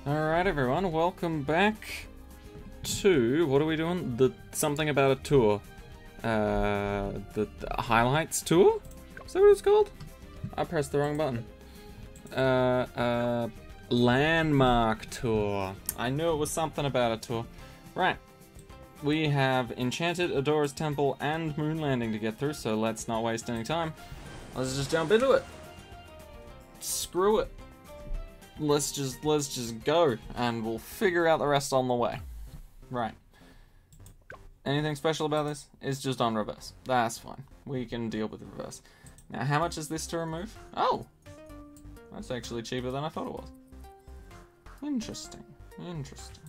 Alright everyone, welcome back to, what are we doing? Something about a tour. The highlights tour? Is that what it's called? I pressed the wrong button. Landmark tour. I knew it was something about a tour. Right. We have Enchanted, Adora's Temple, and Moon Landing to get through, so let's not waste any time. Let's just jump into it. Screw it. Let's just go, and we'll figure out the rest on the way. Right. Anything special about this? It's just on reverse. That's fine. We can deal with the reverse. Now, how much is this to remove? Oh! That's actually cheaper than I thought it was. Interesting. Interesting.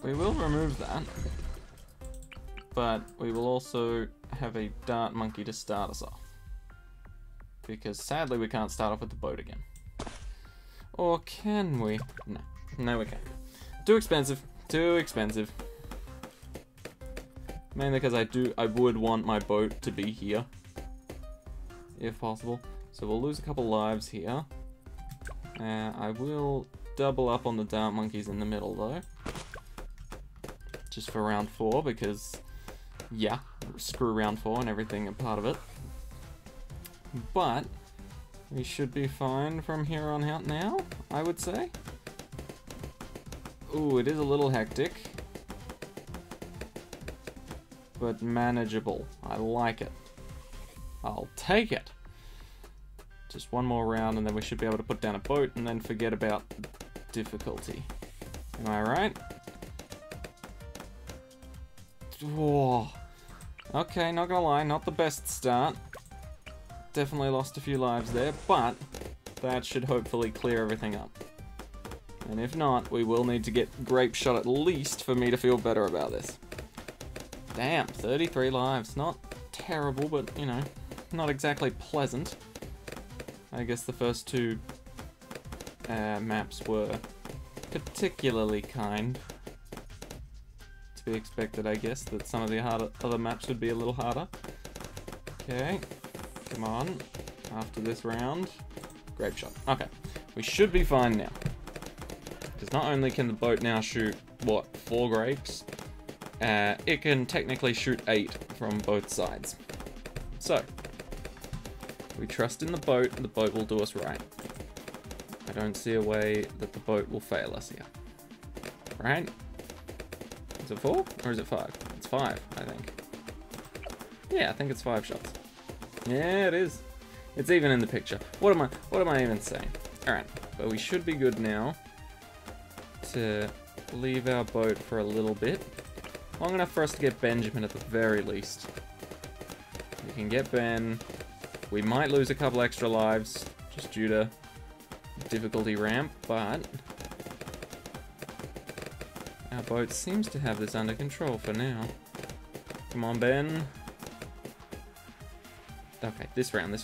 We will remove that. But we will also have a dart monkey to start us off. Because sadly we can't start off with the boat again. Or can we? No. No we can't. Too expensive. Too expensive. Mainly because I would want my boat to be here. If possible. So we'll lose a couple lives here. I will double up on the dart monkeys in the middle though. Just for round 4 because, yeah, screw round 4 and everything a part of it. But we should be fine from here on out now, I would say. Ooh, it is a little hectic. But manageable. I like it. I'll take it. Just one more round and then we should be able to put down a boat and then forget about difficulty. Am I right? Whoa. Okay, not gonna lie, not the best start. Definitely lost a few lives there, but that should hopefully clear everything up. And if not, we will need to get grape shot at least for me to feel better about this. Damn, 33 lives. Not terrible, but, you know, not exactly pleasant. I guess the first two maps were particularly kind. To be expected, I guess, that some of the other maps would be a little harder. Okay. Come on, after this round, grape shot. Okay, we should be fine now. Because not only can the boat now shoot, what, 4 grapes? It can technically shoot 8 from both sides. So, we trust in the boat will do us right. I don't see a way that the boat will fail us here. Right? Is it 4? Or is it 5? It's 5, I think. Yeah, I think it's 5 shots. Yeah, it is. It's even in the picture. What am I even saying? Alright, but we should be good now to leave our boat for a little bit. Long enough for us to get Benjamin at the very least. We can get Ben. We might lose a couple extra lives just due to difficulty ramp, but our boat seems to have this under control for now. Come on, Ben. Okay, this round.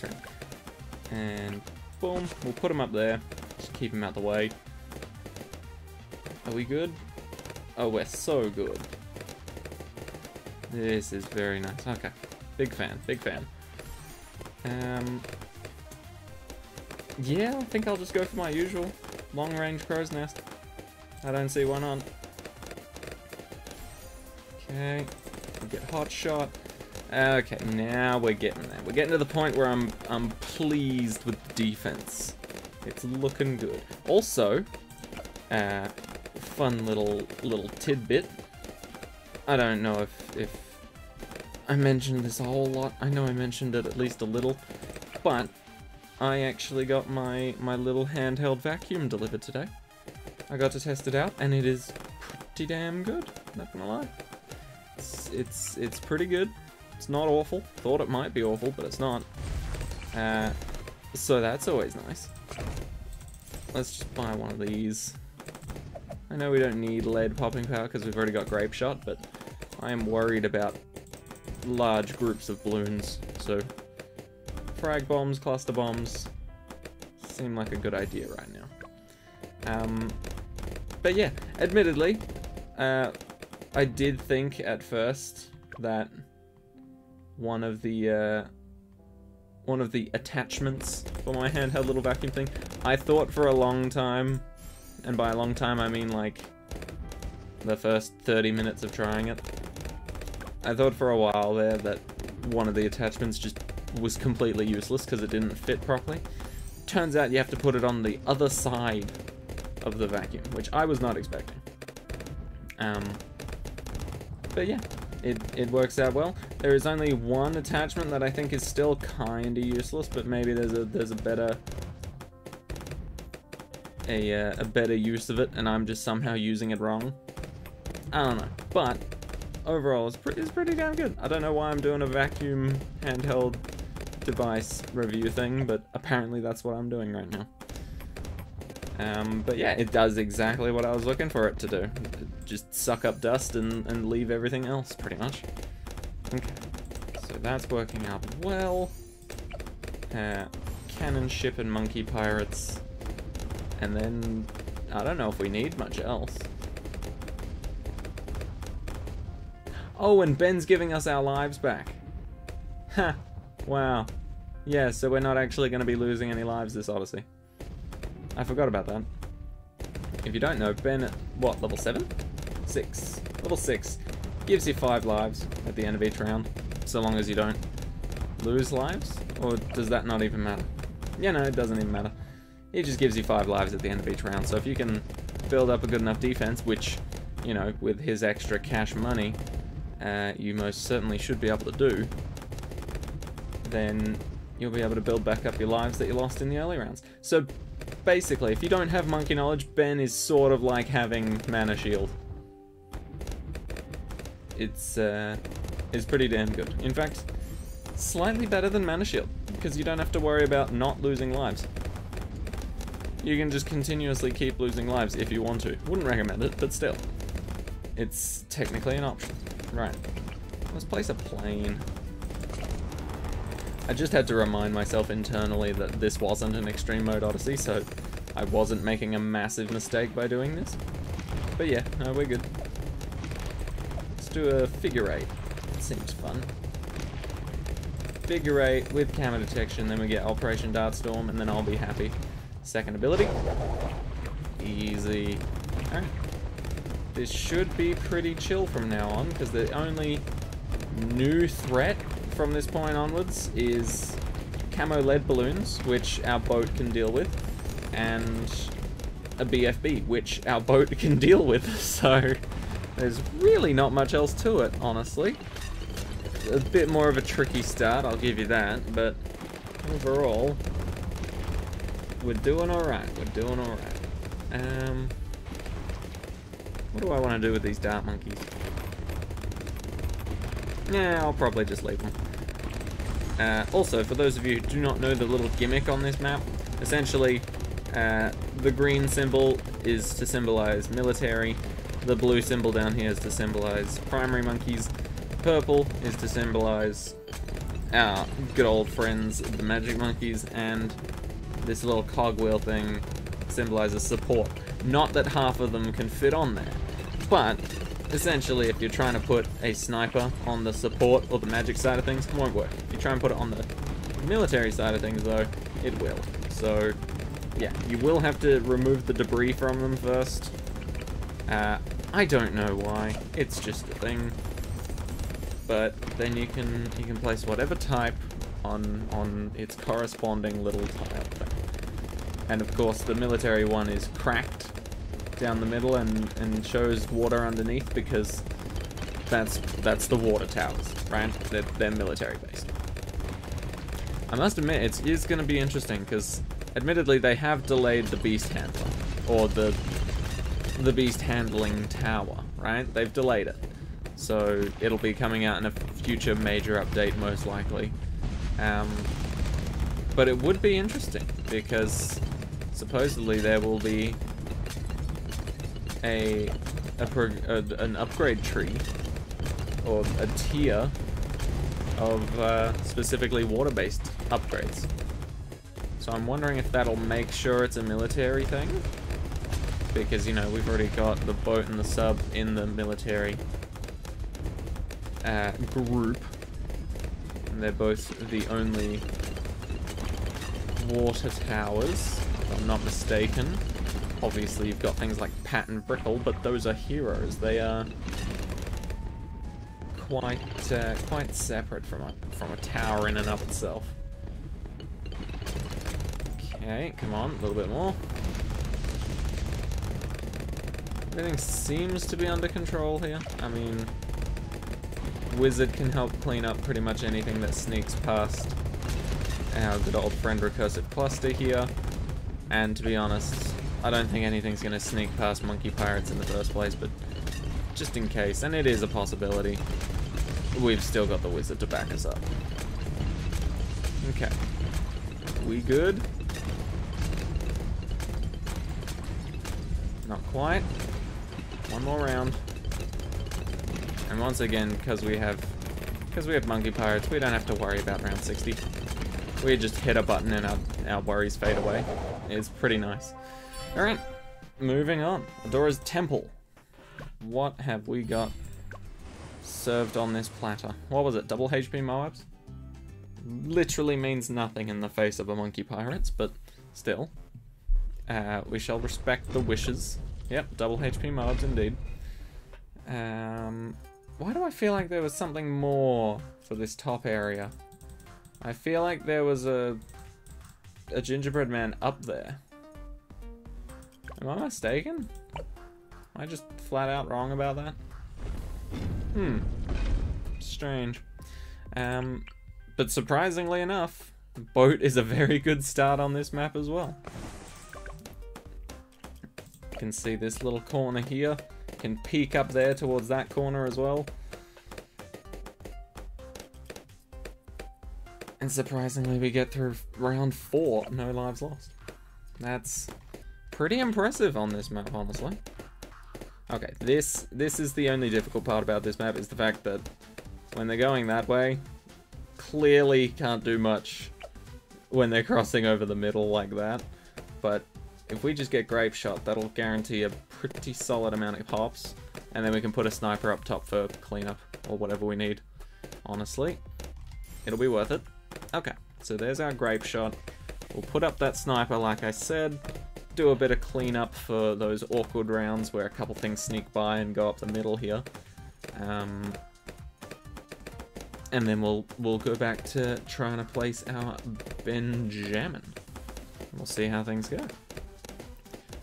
And boom, we'll put him up there. Just keep him out the way. Are we good? Oh, we're so good. This is very nice. Okay, big fan. Yeah, I think I'll just go for my usual long-range crow's nest. I don't see why not. Okay, we get hot shot. Okay, now we're getting there. We're getting to the point where I'm pleased with the defense. It's looking good. Also, fun little tidbit. I don't know if I mentioned this a whole lot. I know I mentioned it at least a little, but I actually got my little handheld vacuum delivered today. I got to test it out, and it is pretty damn good. Not gonna lie. It's pretty good. It's not awful. Thought it might be awful, but it's not. So that's always nice. Let's just buy one of these. I know we don't need lead popping power because we've already got grape shot, but I am worried about large groups of balloons. So frag bombs, cluster bombs seem like a good idea right now. But yeah, admittedly, I did think at first that one of the one of the attachments for my handheld little vacuum thing. I thought for a long time, and by a long time I mean like the first 30 minutes of trying it, I thought for a while there that one of the attachments just was completely useless because it didn't fit properly. Turns out you have to put it on the other side of the vacuum, which I was not expecting. But yeah, it works out well. There is only one attachment that I think is still kinda useless, but maybe there's a better use of it, and I'm just somehow using it wrong. I don't know, but overall it's pretty damn good. I don't know why I'm doing a vacuum handheld device review thing, but apparently that's what I'm doing right now. But yeah, it does exactly what I was looking for it to do. Just suck up dust and leave everything else, pretty much. Okay, so that's working out well. Cannon ship and monkey pirates. And then, I don't know if we need much else. Oh, and Ben's giving us our lives back. Ha! Wow. Yeah, so we're not actually going to be losing any lives this Odyssey. I forgot about that. If you don't know, Ben at, what, level 7? 6. Level 6. Gives you 5 lives at the end of each round, so long as you don't lose lives? Or does that not even matter? Yeah, no, it doesn't even matter. He just gives you 5 lives at the end of each round, so if you can build up a good enough defense, which, you know, with his extra cash money, you most certainly should be able to do, then you'll be able to build back up your lives that you lost in the early rounds. So basically, if you don't have monkey knowledge, Ben is sort of like having mana shield. It's pretty damn good. In fact, slightly better than mana shield, because you don't have to worry about not losing lives. You can just continuously keep losing lives if you want to. Wouldn't recommend it, but still. It's technically an option. Right. Let's place a plane. I just had to remind myself internally that this wasn't an extreme mode Odyssey, so I wasn't making a massive mistake by doing this. But yeah, no, we're good. Let's do a figure 8. It seems fun. Figure 8 with camera detection, then we get Operation Dartstorm, and then I'll be happy. Second ability. Easy. Alright. This should be pretty chill from now on, because the only new threat from this point onwards is camo lead balloons, which our boat can deal with, and a BFB, which our boat can deal with, so there's really not much else to it, honestly. A bit more of a tricky start, I'll give you that, but overall, we're doing alright, we're doing alright. What do I want to do with these dart monkeys? Yeah, I'll probably just leave them. Also, for those of you who do not know the little gimmick on this map, essentially, the green symbol is to symbolize military, the blue symbol down here is to symbolize primary monkeys, purple is to symbolize our good old friends, the magic monkeys, and this little cogwheel thing symbolizes support. Not that half of them can fit on there, but essentially, if you're trying to put a sniper on the support or the magic side of things, it won't work. If you try and put it on the military side of things, though, it will. So, yeah, you will have to remove the debris from them first. I don't know why. It's just a thing. But then you can place whatever type on its corresponding little tile thing. And of course, the military one is cracked down the middle and shows water underneath because that's the water towers, right? They're military based. I must admit, it is going to be interesting because admittedly they have delayed the beast handler, or the beast handling tower, right? They've delayed it, so it'll be coming out in a future major update most likely. But it would be interesting because supposedly there will be an upgrade tree, or a tier of specifically water-based upgrades. So I'm wondering if that'll make sure it's a military thing, because, you know, we've already got the boat and the sub in the military group, and they're both the only water towers, if I'm not mistaken. Obviously, you've got things like Pat and Brickle, but those are heroes. They are quite separate from a tower in and of itself. Okay, come on, a little bit more. Everything seems to be under control here. I mean, Wizard can help clean up pretty much anything that sneaks past our good old friend Recursive Cluster here. And to be honest, I don't think anything's going to sneak past Monkey Pirates in the first place, but just in case, and it is a possibility, we've still got the Wizard to back us up. Okay. We good? Not quite. One more round. And once again, because we have Monkey Pirates, we don't have to worry about round 60. We just hit a button and our worries fade away. It's pretty nice. Alright, moving on. Adora's Temple. What have we got served on this platter? What was it? Double HP Moabs? Literally means nothing in the face of a Monkey Pirates, but still. We shall respect the wishes. Yep, double HP Moabs indeed. Why do I feel like there was something more for this top area? I feel like there was a gingerbread man up there. Am I mistaken? Am I just flat out wrong about that? Strange. But surprisingly enough, boat is a very good start on this map as well. You can see this little corner here. Can peek up there towards that corner as well. And surprisingly, we get through round 4, no lives lost. That's pretty impressive on this map, honestly. Okay, this is the only difficult part about this map, is the fact that when they're going that way, clearly can't do much when they're crossing over the middle like that. But if we just get Grape Shot, that'll guarantee a pretty solid amount of hops, and then we can put a sniper up top for cleanup, or whatever we need. Honestly, it'll be worth it. Okay, so there's our Grape Shot. We'll put up that sniper, like I said, do a bit of cleanup for those awkward rounds where a couple things sneak by and go up the middle here. And then we'll go back to trying to place our Benjamin. We'll see how things go.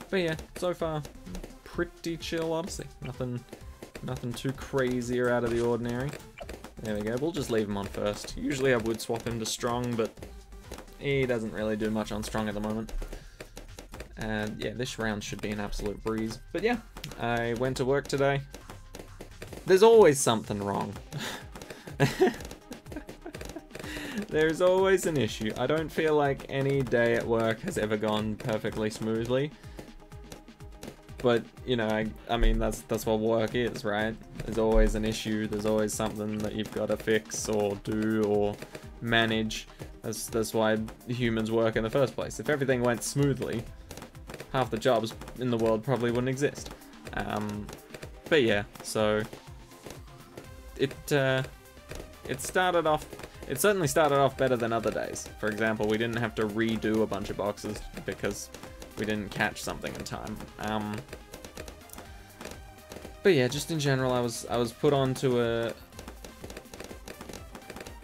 But yeah, so far, pretty chill Odyssey. Nothing too crazy or out of the ordinary. There we go, we'll just leave him on first. Usually I would swap him to strong, but he doesn't really do much on strong at the moment. And yeah, this round should be an absolute breeze. But yeah, I went to work today. There's always something wrong. There's always an issue. I don't feel like any day at work has ever gone perfectly smoothly. But, you know, I mean, that's what work is, right? There's always an issue, there's always something that you've got to fix or do or manage. That's why humans work in the first place. If everything went smoothly, half the jobs in the world probably wouldn't exist. But yeah, so it started off. It certainly started off better than other days. For example, we didn't have to redo a bunch of boxes because we didn't catch something in time. But yeah, just in general, I was put onto a.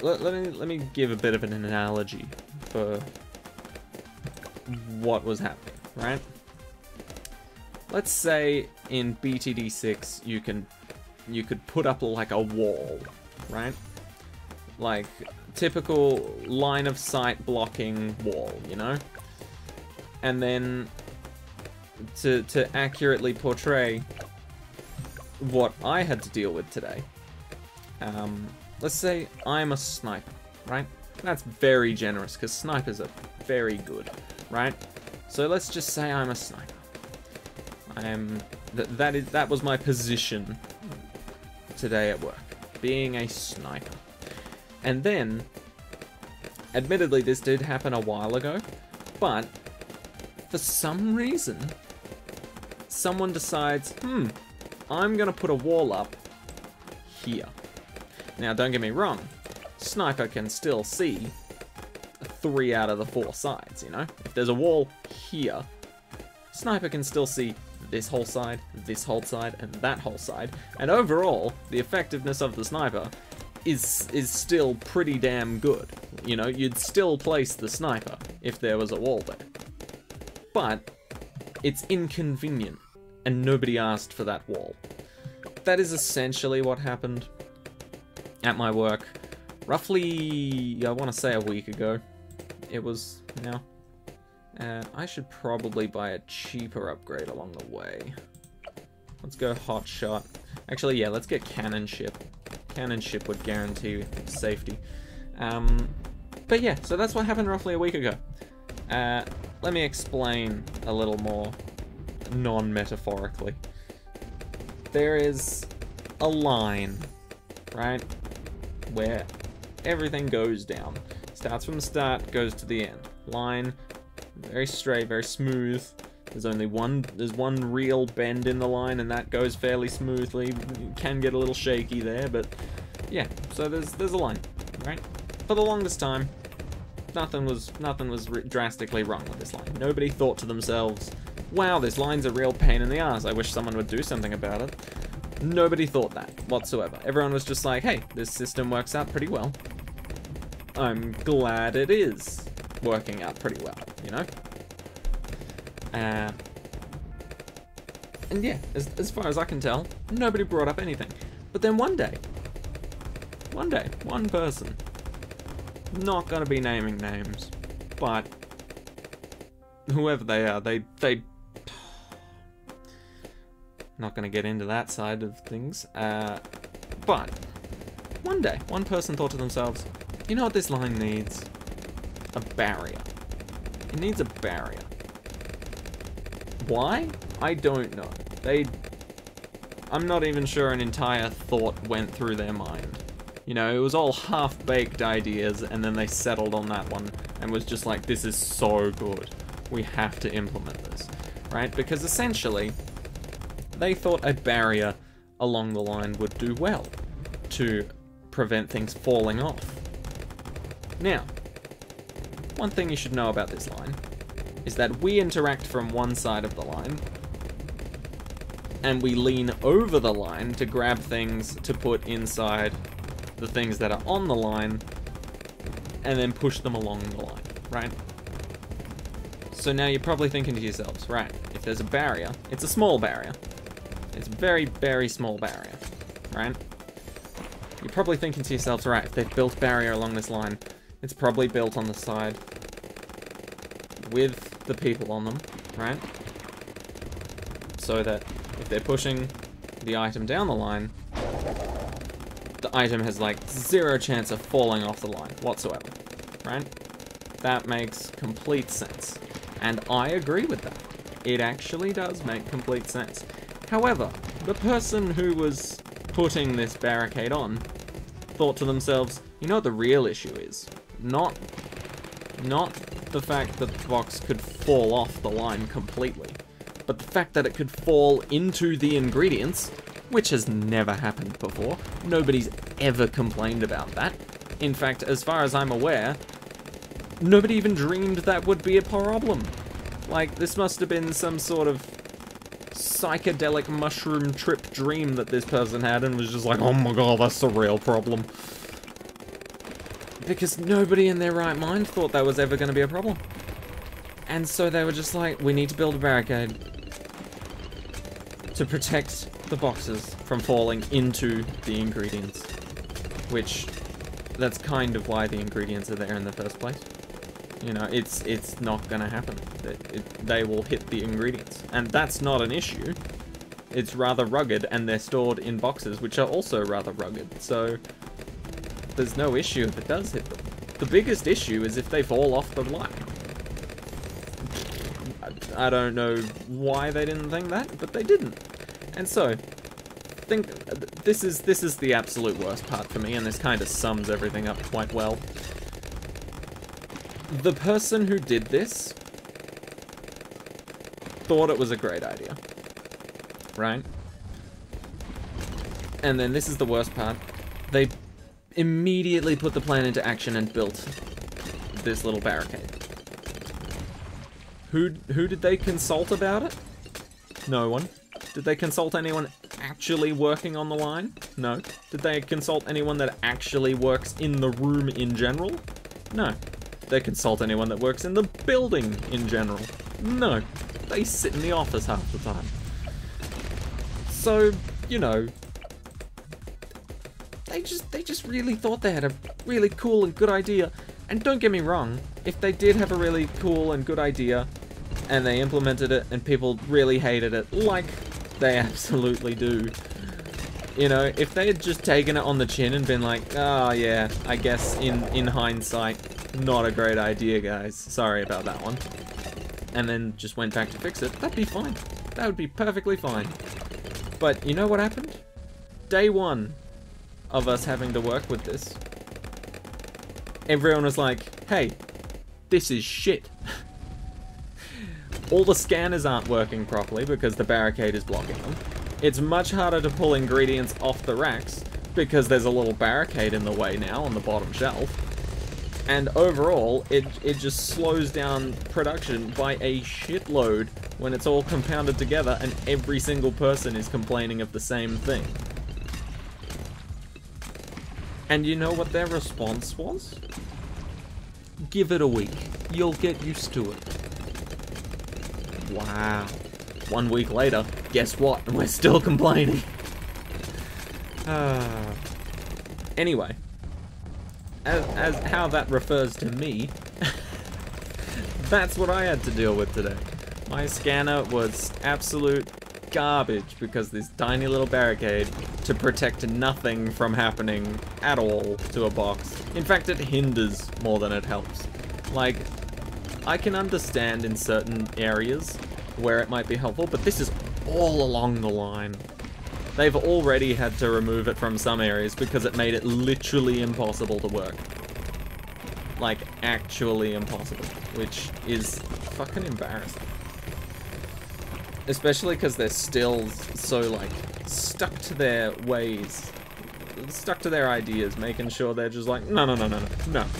Let me give a bit of an analogy for what was happening, right? Let's say in BTD6 you could put up like a wall, right? Like typical line of sight blocking wall, you know? And then to accurately portray what I had to deal with today, let's say I'm a sniper, right? That's very generous because snipers are very good, right? So let's just say I'm a sniper. That was my position today at work, being a sniper. And then, admittedly, this did happen a while ago, but for some reason, someone decides, I'm gonna put a wall up here. Now, don't get me wrong, sniper can still see 3 out of the 4 sides, you know? If there's a wall here, sniper can still see this whole side, and that whole side. And overall, the effectiveness of the sniper is still pretty damn good. You know, you'd still place the sniper if there was a wall there. But it's inconvenient, and nobody asked for that wall. That is essentially what happened at my work roughly, I want to say a week ago. It was, now, I should probably buy a cheaper upgrade along the way. Let's go hot shot. Actually, yeah, let's get cannon ship. Cannon ship would guarantee safety. But yeah, so that's what happened roughly a week ago. Let me explain a little more non-metaphorically. There is a line, right, where everything goes down. Starts from the start, goes to the end. Line, very straight, very smooth. There's one real bend in the line, and that goes fairly smoothly. You can get a little shaky there, but yeah. So there's a line, right? For the longest time, nothing was drastically wrong with this line. Nobody thought to themselves, "Wow, this line's a real pain in the ass. I wish someone would do something about it." Nobody thought that whatsoever. Everyone was just like, "Hey, this system works out pretty well. I'm glad it is working out pretty well," you know? And yeah, as far as I can tell, nobody brought up anything. But then one day, one person, not gonna be naming names, but whoever they are, they not gonna get into that side of things, but one day, one person thought to themselves, you know what this line needs? A barrier. It needs a barrier. Why? I don't know. I'm not even sure an entire thought went through their mind. You know, it was all half-baked ideas, and then they settled on that one, and was just like, this is so good. We have to implement this, right? Because essentially, they thought a barrier along the line would do well to prevent things falling off. Now, one thing you should know about this line is that we interact from one side of the line, and we lean over the line to grab things to put inside the things that are on the line, and then push them along the line, right? So now you're probably thinking to yourselves, right, if there's a barrier, it's a small barrier. It's a very, very small barrier, right? You're probably thinking to yourselves, right, if they've built barrier along this line, it's probably built on the side with the people on them, right? So that if they're pushing the item down the line, the item has like 0 chance of falling off the line whatsoever, right? That makes complete sense. And I agree with that. It actually does make complete sense. However, the person who was putting this barricade on thought to themselves, you know what the real issue is? Not the fact that the box could fall off the line completely, but the fact that it could fall into the ingredients, which has never happened before. Nobody's ever complained about that. In fact, as far as I'm aware, nobody even dreamed that would be a problem. Like, this must have been some sort of psychedelic mushroom trip dream that this person had and was just like, oh my god, that's a real problem. Because nobody in their right mind thought that was ever going to be a problem. And so they were just like, we need to build a barricade to protect the boxes from falling into the ingredients. Which, that's kind of why the ingredients are there in the first place. You know, it's not gonna happen. They will hit the ingredients. And that's not an issue. It's rather rugged, and they're stored in boxes, which are also rather rugged. So, there's no issue if it does hit them. The biggest issue is if they fall off the line. I don't know why they didn't think that, but they didn't. And so, this is the absolute worst part for me, and this kind of sums everything up quite well. The person who did this thought it was a great idea, right? And then this is the worst part. They immediately put the plan into action and built this little barricade. Who did they consult about it? No one. Did they consult anyone actually working on the line? No. Did they consult anyone that actually works in the room in general? No. Did they consult anyone that works in the building in general? No. They sit in the office half the time. So, you know, they just really thought they had a really cool and good idea. And don't get me wrong, if they did have a really cool and good idea, and they implemented it, and people really hated it, like they absolutely do. You know, if they had just taken it on the chin and been like, oh yeah, I guess in hindsight, not a great idea, guys. Sorry about that one. And then just went back to fix it, that'd be fine. That would be perfectly fine. But you know what happened? Day one of us having to work with this, everyone was like, hey, this is shit. All the scanners aren't working properly because the barricade is blocking them. It's much harder to pull ingredients off the racks because there's a little barricade in the way now on the bottom shelf. And overall, it just slows down production by a shitload when it's all compounded together and every single person is complaining of the same thing. And you know what their response was? Give it a week. You'll get used to it. Wow. 1 week later, guess what? We're still complaining. Anyway. As how that refers to me, that's what I had to deal with today. My scanner was absolute garbage because this tiny little barricade to protect nothing from happening at all to a box. In fact, it hinders more than it helps. Like, I can understand in certain areas where it might be helpful, but this is all along the line. They've already had to remove it from some areas because it made it literally impossible to work. Like, actually impossible, which is fucking embarrassing. Especially because they're still so, like, stuck to their ways, stuck to their ideas, making sure they're just like, no,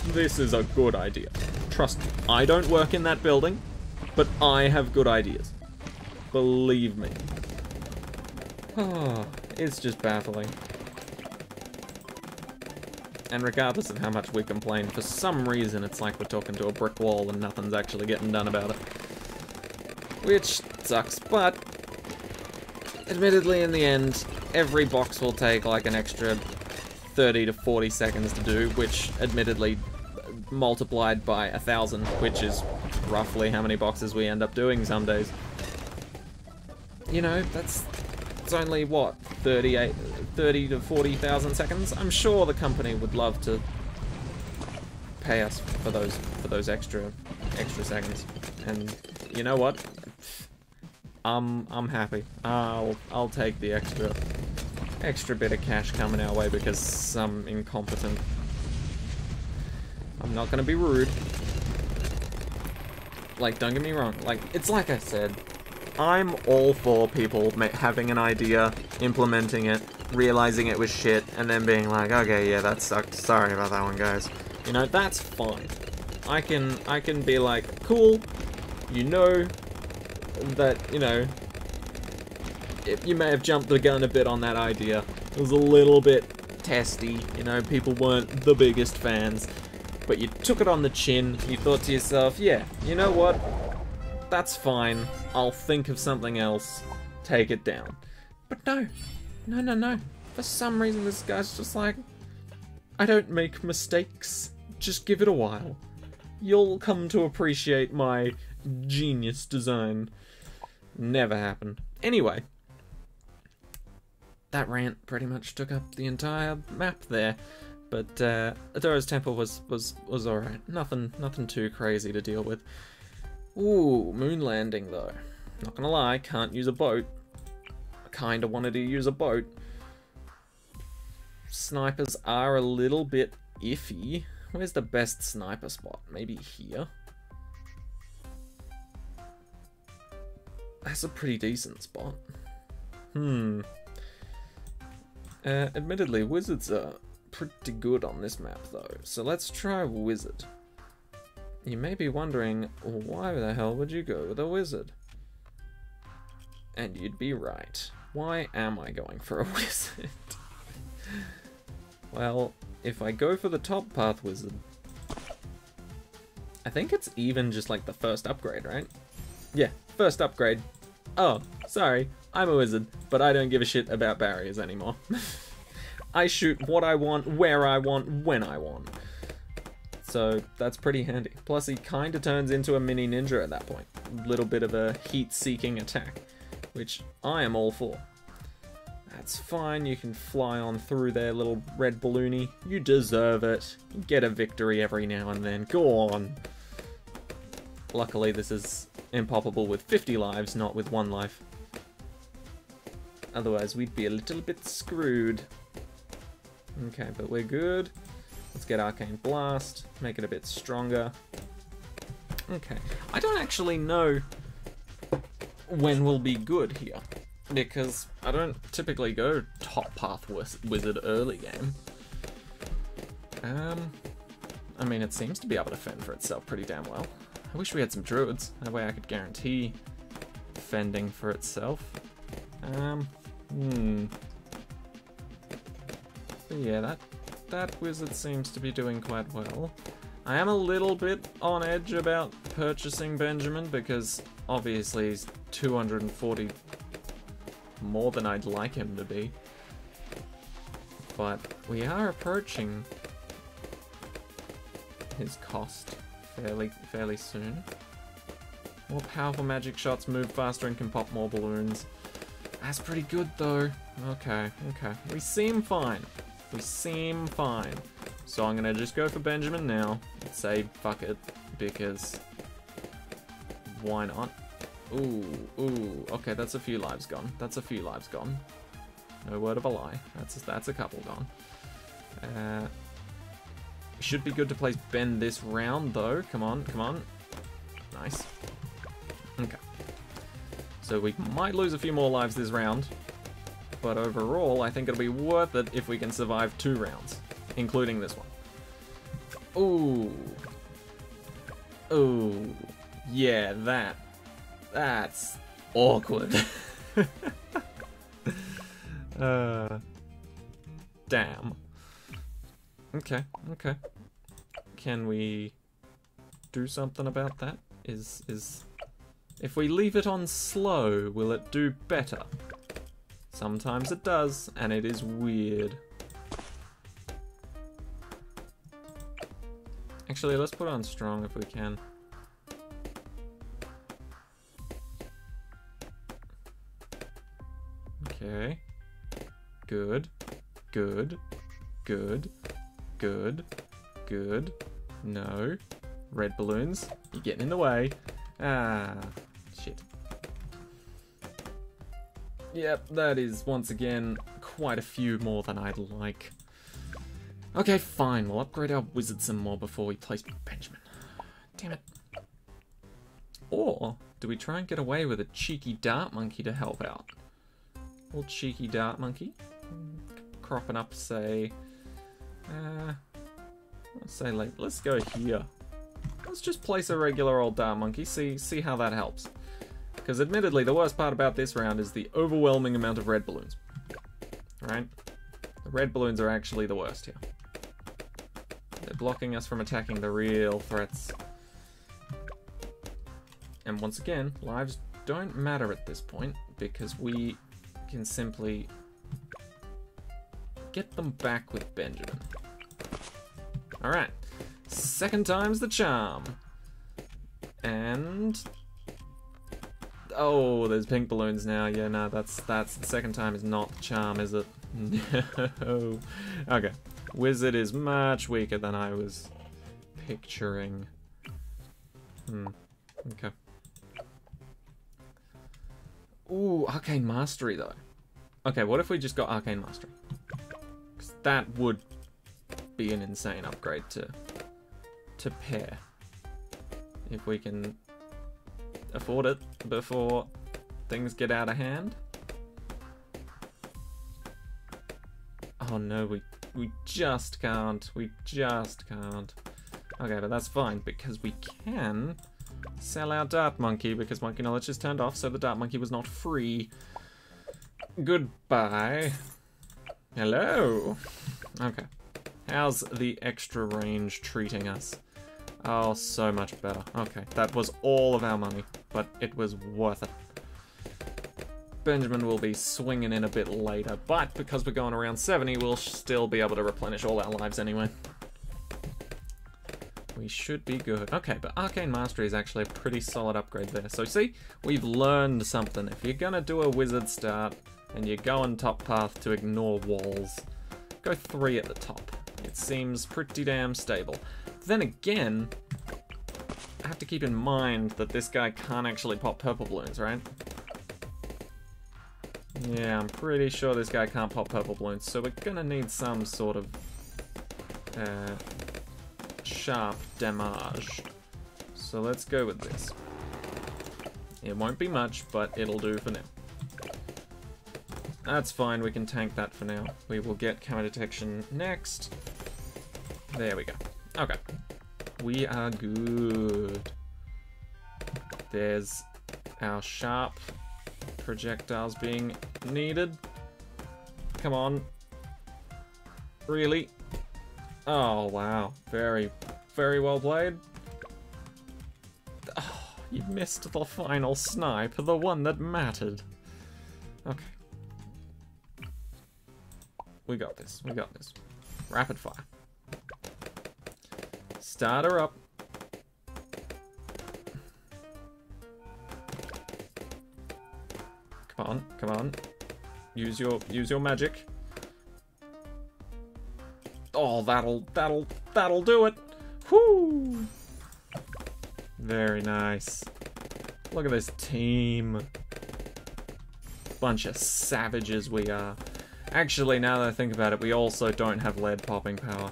this is a good idea. Trust me, I don't work in that building, but I have good ideas. Believe me. Oh, it's just baffling. And regardless of how much we complain, for some reason it's like we're talking to a brick wall and nothing's actually getting done about it. Which sucks, but admittedly in the end, every box will take like an extra 30 to 40 seconds to do, which admittedly multiplied by 1,000, which is roughly how many boxes we end up doing some days. You know, it's only, what, 30 to 40,000 seconds? I'm sure the company would love to pay us for those extra seconds. And you know what? I'm happy. I'll take the extra bit of cash coming our way because some incompetent. I'm not gonna be rude. Like, don't get me wrong. Like, it's like I said. I'm all for people having an idea, implementing it, realizing it was shit, and then being like, okay, yeah, that sucked. Sorry about that one, guys. You know, that's fine. I can be like, cool, you know that, you know, you may have jumped the gun a bit on that idea. It was a little bit testy, you know, people weren't the biggest fans, but you took it on the chin, you thought to yourself, yeah, you know what? That's fine. I'll think of something else. Take it down. But no. For some reason, this guy's just like, I don't make mistakes. Just give it a while. You'll come to appreciate my genius design. Never happened. Anyway, that rant pretty much took up the entire map there. But Adora's Temple was alright. Nothing too crazy to deal with. Ooh, moon landing though. Not gonna lie, can't use a boat. I kinda wanted to use a boat. Snipers are a little bit iffy. Where's the best sniper spot? Maybe here? That's a pretty decent spot. Admittedly, wizards are pretty good on this map though. So let's try wizard. you may be wondering, why the hell would you go with a wizard? And you'd be right. Why am I going for a wizard? Well, if I go for the top path wizard, I think it's even just like the first upgrade, right? Yeah, first upgrade. Oh, sorry, I'm a wizard, but I don't give a shit about barriers anymore. I shoot what I want, where I want, when I want. So that's pretty handy. Plus he kind of turns into a mini ninja at that point. A little bit of a heat-seeking attack, which I am all for. That's fine, you can fly on through there, little red balloony. You deserve it. You get a victory every now and then. Go on. Luckily this is impoppable with 50 lives, not with 1 life. Otherwise we'd be a little bit screwed. Okay, but we're good. Let's get Arcane Blast, make it a bit stronger. Okay, I don't actually know when we'll be good here, because I don't typically go top path wizard early game. I mean, it seems to be able to fend for itself pretty damn well. I wish we had some druids, that way I could guarantee fending for itself. But yeah, that wizard seems to be doing quite well. I am a little bit on edge about purchasing Benjamin because obviously he's 240 more than I'd like him to be. But we are approaching his cost fairly soon. More powerful magic shots, move faster and can pop more balloons. That's pretty good though. Okay. We seem fine. So I'm gonna just go for Benjamin now and say fuck it, because why not? Ooh, okay, that's a few lives gone. No word of a lie. That's a couple gone. Should be good to place Ben this round though. Come on. Nice. Okay. So we might lose a few more lives this round, but overall I think it'll be worth it if we can survive 2 rounds, including this one. Ooh, yeah, that's awkward. Damn. Okay. Can we do something about that? If we leave it on slow, will it do better? Sometimes it does, and it is weird. Actually, let's put it on strong if we can. Okay. Good. No. Red balloons. You're getting in the way. Ah, shit. Yep, that is, once again, quite a few more than I'd like. Okay, fine, we'll upgrade our wizard some more before we place Benjamin. Damn it. Or, do we try and get away with a cheeky dart monkey to help out? Old cheeky dart monkey. Cropping up, say... like, let's go here. Let's just place a regular old dart monkey, see how that helps. Because admittedly, the worst part about this round is the overwhelming amount of red balloons. Right? The red balloons are actually the worst here. They're blocking us from attacking the real threats. And once again, lives don't matter at this point, because we can simply get them back with Benjamin. Alright. Second time's the charm. And... oh, there's pink balloons now. Yeah, no, that's the second time is not the charm, is it? No. Okay. Wizard is much weaker than I was picturing. Okay. Ooh, Arcane Mastery, though. Okay, what if we just got Arcane Mastery? Because that would be an insane upgrade to pair. If we can afford it before things get out of hand. Oh no, we just can't. We just can't. Okay, but that's fine, because we can sell our Dart Monkey, because Monkey Knowledge is turned off, so the Dart Monkey was not free. Goodbye. Hello. Okay. How's the extra range treating us? Oh, so much better. Okay, that was all of our money, but it was worth it. Benjamin will be swinging in a bit later, but because we're going around 70, we'll still be able to replenish all our lives anyway. We should be good. Okay, but Arcane Mastery is actually a pretty solid upgrade there. So see, we've learned something. If you're gonna do a wizard start, and you're going top path to ignore walls, go 3 at the top. It seems pretty damn stable. Then again, I have to keep in mind that this guy can't actually pop purple balloons, right? Yeah, I'm pretty sure this guy can't pop purple balloons, so we're gonna need some sort of sharp damage. So let's go with this. It won't be much, but it'll do for now. That's fine, we can tank that for now. We will get camo detection next. There we go. Okay. We are good. There's our sharp projectiles being needed. Come on. Really? Oh, wow. Very, very well played. Oh, you missed the final snipe, the one that mattered. Okay. We got this. We got this. Rapid fire. Start her up. Come on, come on. Use your magic. Oh, that'll do it. Whoo! Very nice. Look at this team. Bunch of savages we are. Actually, now that I think about it, we also don't have lead popping power.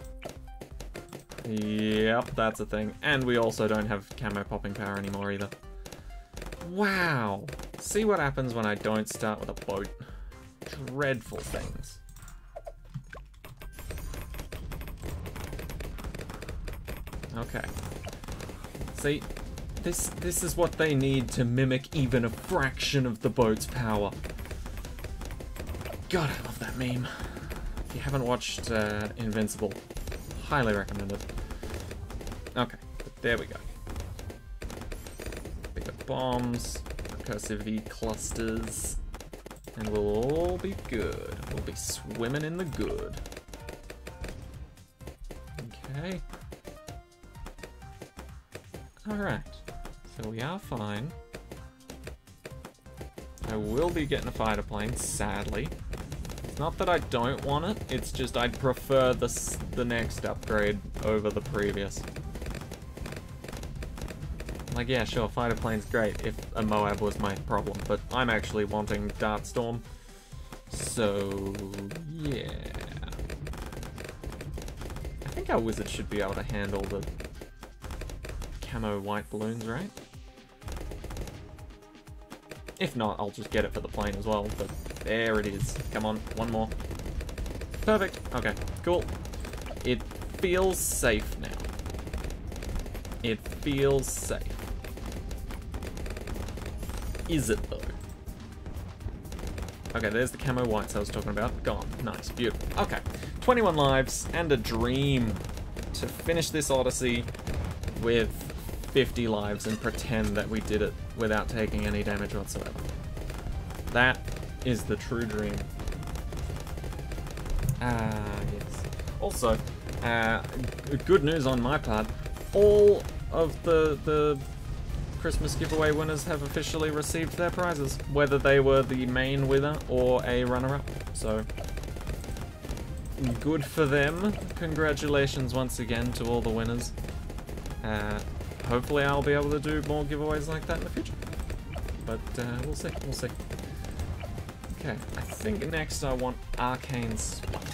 Yep, that's a thing. And we also don't have camo popping power anymore either. Wow. See what happens when I don't start with a boat. Dreadful things. Okay. See, this is what they need to mimic even a fraction of the boat's power. God, I love that meme. If you haven't watched Invincible, highly recommend it. Okay, but there we go. Bigger bombs, recursive V clusters, and we'll all be good. We'll be swimming in the good. Okay. Alright, so we are fine. I will be getting a fighter plane, sadly. It's not that I don't want it, it's just I'd prefer the next upgrade over the previous. Like, yeah, sure, fighter plane's great if a Moab was my problem, but I'm actually wanting Dartstorm. So, yeah. I think our wizard should be able to handle the camo white balloons, right? If not, I'll just get it for the plane as well, but there it is. Come on, one more. Perfect. Okay, cool. It feels safe now. It feels safe. Is it, though? Okay, there's the camo whites I was talking about. Gone. Nice. Beautiful. Okay. 21 lives and a dream to finish this Odyssey with 50 lives and pretend that we did it without taking any damage whatsoever. That is the true dream. Yes. Also, good news on my part. All of the Christmas giveaway winners have officially received their prizes, whether they were the main winner or a runner-up. So, good for them. Congratulations once again to all the winners. Hopefully I'll be able to do more giveaways like that in the future. But we'll see, we'll see. Okay, I think next I want Arcane Spot.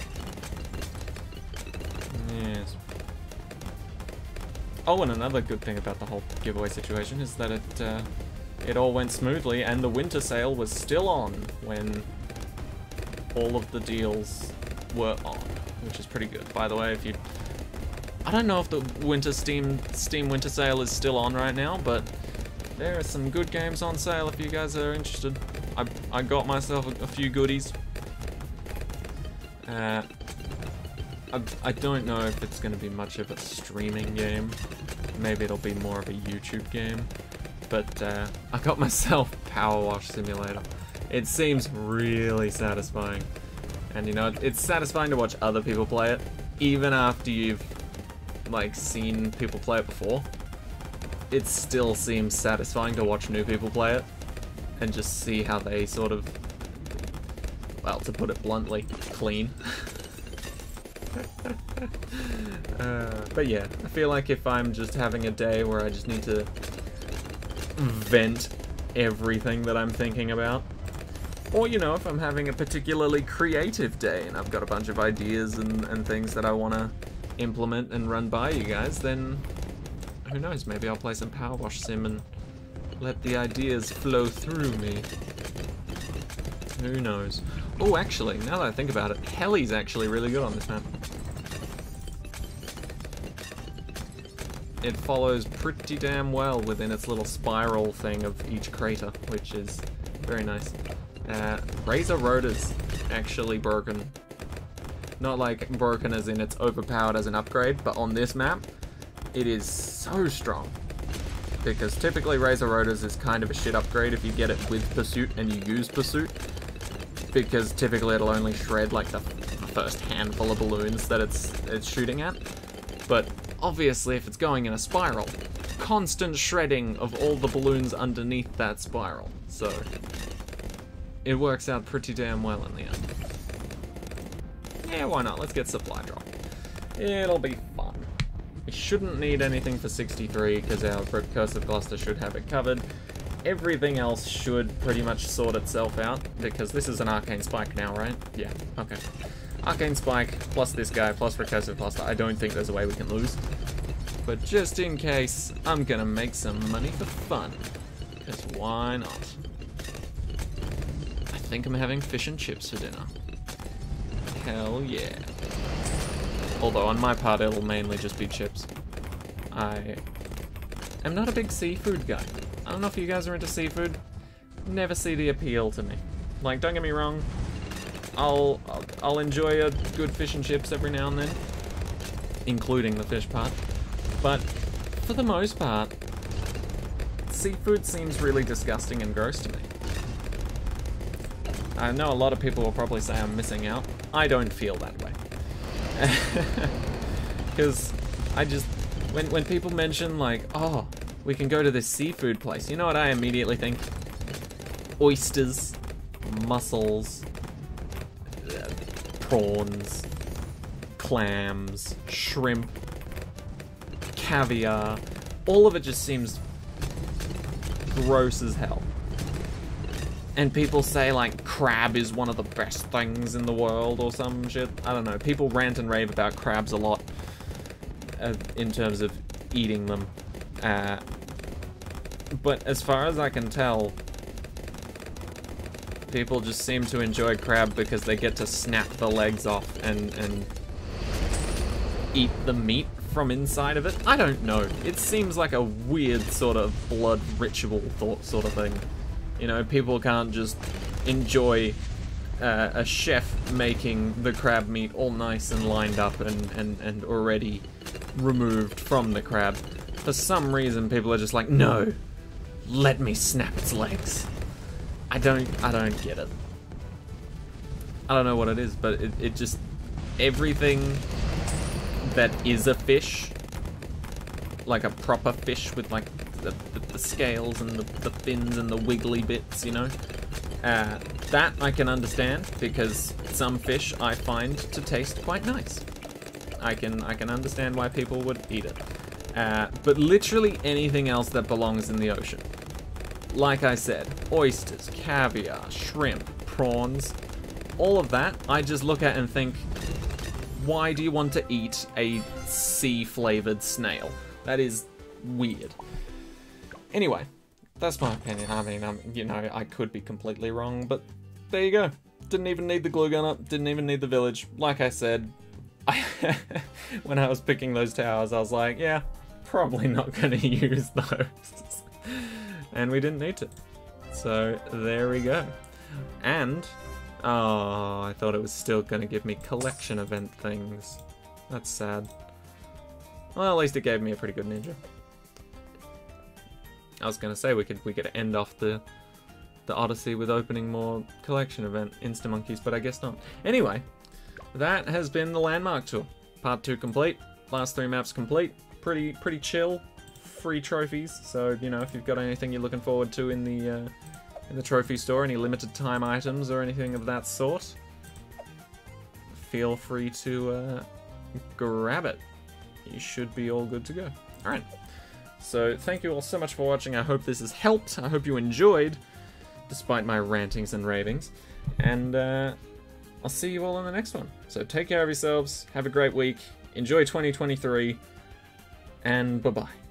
Yes. Oh, and another good thing about the whole giveaway situation is that it all went smoothly and the winter sale was still on when all of the deals were on, which is pretty good. By the way, if you I don't know if the Steam Winter Sale is still on right now, but there are some good games on sale if you guys are interested. I got myself a few goodies. I don't know if it's going to be much of a streaming game. Maybe it'll be more of a YouTube game. But I got myself Power Wash Simulator. It seems really satisfying. And you know, it's satisfying to watch other people play it, even after you've like seen people play it before. It still seems satisfying to watch new people play it and just see how they sort of, well, to put it bluntly, clean. But yeah, I feel like if I'm just having a day where I just need to vent everything that I'm thinking about, or you know, if I'm having a particularly creative day and I've got a bunch of ideas and things that I want to implement and run by you guys, then who knows, maybe I'll play some Power Wash Sim and let the ideas flow through me. Who knows? Oh, actually, now that I think about it, Heli's actually really good on this map. It follows pretty damn well within its little spiral thing of each crater, which is very nice. Razor Rotor's actually broken. Not like broken as in it's overpowered as an upgrade, but on this map, it is so strong. Because typically Razor Rotors is kind of a shit upgrade if you get it with Pursuit and you use Pursuit. Because typically it'll only shred like the first handful of balloons that it's shooting at. But obviously if it's going in a spiral, constant shredding of all the balloons underneath that spiral. So it works out pretty damn well in the end. Yeah, why not? Let's get Supply Drop. It'll be fun. We shouldn't need anything for 63 because our Recursive Cluster should have it covered. Everything else should pretty much sort itself out because this is an Arcane Spike now, right? Yeah, okay. Arcane Spike plus this guy plus Recursive Cluster. I don't think there's a way we can lose. But just in case, I'm gonna make some money for fun. Because why not? I think I'm having fish and chips for dinner. Hell yeah. Although on my part it'll mainly just be chips. I am not a big seafood guy. I don't know if you guys are into seafood. Never see the appeal to me. Like, don't get me wrong, I'll enjoy a good fish and chips every now and then, including the fish part. But for the most part, seafood seems really disgusting and gross to me. I know a lot of people will probably say I'm missing out. I don't feel that way. Because I just, when people mention like, oh, we can go to this seafood place, you know what I immediately think? Oysters, mussels, prawns, clams, shrimp, caviar. All of it just seems gross as hell. And people say like crab is one of the best things in the world or some shit. I don't know. People rant and rave about crabs a lot in terms of eating them. But as far as I can tell, people just seem to enjoy crab because they get to snap the legs off and eat the meat from inside of it. I don't know. It seems like a weird sort of blood ritual sort of thing. You know, people can't just enjoy a chef making the crab meat all nice and lined up and already removed from the crab. For some reason, people are just like, no, let me snap its legs. I don't get it. I don't know what it is, but it just, everything that is a fish, like a proper fish with like the scales and the fins and the wiggly bits, you know, that I can understand because some fish I find to taste quite nice. I can understand why people would eat it. But literally anything else that belongs in the ocean. Like I said, oysters, caviar, shrimp, prawns, all of that, I just look at and think, why do you want to eat a sea-flavored snail? That is weird. Anyway, that's my opinion. I mean, you know, I could be completely wrong, but there you go. Didn't even need the glue gun up, didn't even need the village. Like I said, when I was picking those towers, I was like, yeah, probably not going to use those. And we didn't need to. So there we go. And, oh, I thought it was still going to give me collection event things. That's sad. Well, at least it gave me a pretty good ninja. I was going to say we could end off the Odyssey with opening more collection event Insta-monkeys, but I guess not. Anyway, that has been the Landmark Tour. Part 2 complete. Last 3 maps complete. Pretty chill. Free trophies. So, you know, if you've got anything you're looking forward to in the trophy store, any limited time items or anything of that sort, feel free to grab it. You should be all good to go. Alright. So, thank you all so much for watching. I hope this has helped. I hope you enjoyed, despite my rantings and ravings. And I'll see you all in the next one. So take care of yourselves, have a great week, enjoy 2023, and bye-bye.